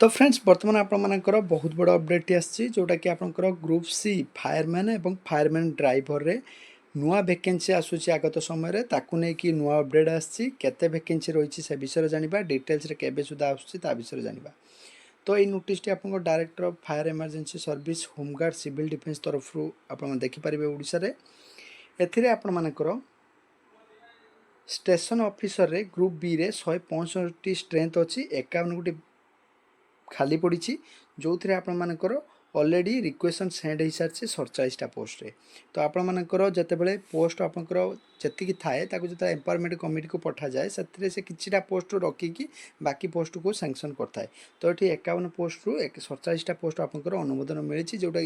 तो फ्रेंड्स बर्तमान आपर बहुत बड़ अपडेट आसी जोटा कि आपंकर ग्रुप सी फायरमैन और फायरमैन ड्राइवर रे नुआ वैकेंसी आसूची आगत समय ताकू नहीं नुआ अपडेट आते वैकेंसी रही से विषय जाना डिटेल्स केबे सुधा आसूची विषय जाना। तो ये नोटिस टी आप director of fire emergency service home guard civil defence तरफ आप देखिपारे ओडिशा रे एथिरे आपण मानकर स्टेशन ऑफिसर रे ग्रुप बी रे 165 स्ट्रेंथ अच्छी 51 गोटी खाली पड़ी जो थे आपर ऑलरेडी रिक्वेशन सेंड हो सारी 47टा पोस्ट रे। तो आपण मानकर जितेबाला पोस्ट आपंकर जी थाए जो एम्पावरमेंट कमिटी को पठा जाए से किछिटा पोस्ट रखिकी बाकी पोस्ट को सैंक्शन करता है। तो ये 51 पोस्ट रु 47टा पोस्ट आपंकर अनुमोदन मिली जोटा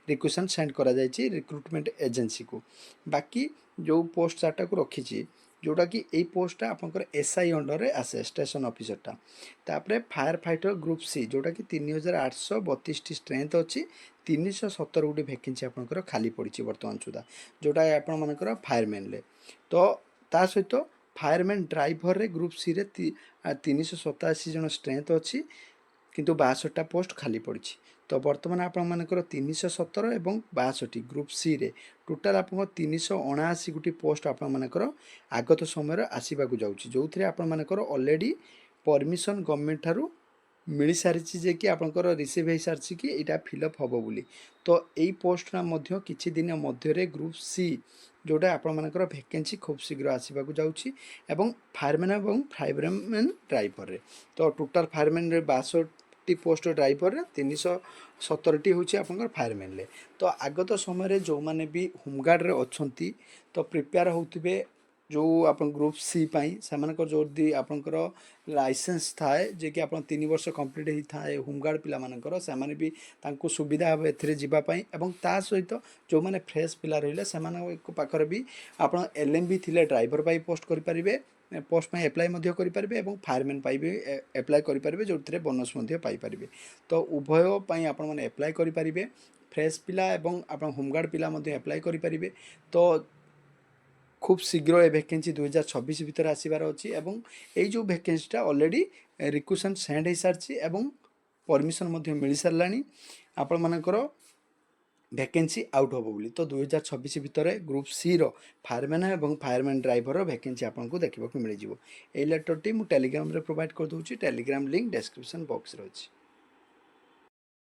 रिक्वेशन सेंड करा जायछि रिक्रुटमेंट एजेंसी को। बाकी जो पोस्ट 4टा को रखी जोटा कि यही पोस्टा आपंकर एसआई अंडर रे आसे स्टेशन ऑफिसरटा। तापरे फायर फाइटर ग्रुप सी जोटा कि 3832 स्ट्रेंथ अच्छी 317 गोटे वैकेंसी आपंकर खाली पड़ी बर्तमान सुधा जोटा आपण मानकर फायरमैन ले। तो ता सहित फायरमैन ड्राइवर रे ग्रुप सी रे 387 जन स्ट्रेंथ अच्छी किंतु 62टा पोस्ट खाली पड़ी। तो बर्तमान आपर 317 और 62 ग्रुप सी रे टोटाल आप 379 गोटी पोस्ट आपर आगत समय आसवाक जाऊँगी जो थे आपर ऑलरेडी परमिशन गवर्नमेंट ठारू मिल सारी जे कि आपंकर रिसीव हो सारी कि यहाँ फिलअप हम बोली। तो यही पोस्टा किछि दिन मध्य ग्रुप सी जोटा आपर वैकेंसी खूब शीघ्र आसवाक जाऊँगी एवं फायरमैन और फायरमैन ड्राइवर रे। तो टोटाल फायरमैन रे 62टी पोस्ट ड्राइवर रे 317टी हूँ आप फायरमैन ले। तो आगत समय जो मैंने भी होमगार्ड रे अच्छी तो प्रिपेयर होते जो आप ग्रुप सी से जो आपंकर लाइसेंस थाए जे कि आप 3 वर्ष कंप्लीट होता है होमगार्ड पिला मानकर से भी तांको सुविधा हे एथिरे जीवाई एवं ता सहित जो मैंने फ्रेश पिला रहिले से पाखर भी आप एलएमबी थिले ड्राइवर पाई पोस्ट करें पोस्ट में एप्लाय करेंगे और फायरमैन भी एप्लाय करेंगे जो बोनस पाइपर। तो उभय आपने एप्लाय करेंगे फ्रेश पिला एवं आप होमगार्ड पिला एप्लाय करेंगे। तो खूब शीघ्र ये वैकेंसी 2026 भितर आसबार अच्छी एवं यही जो वैकेंसीटा ऑलरेडी रिक्वेशन सेंड हो सारी एवं परमिशन मिल सारा आपण मानकर वैकेंसी आउट हम बोली। तो 2026 भितर ग्रुप सी रो फायरमैन और फायरमैन ड्राइवर वैकेंसी आपको देखा मिल जाए। ये लेटर टी मुझे टेलीग्राम रे प्रोवाइड कर दूसरी टेलीग्राम लिंक डिस्क्रिप्शन बॉक्स रही।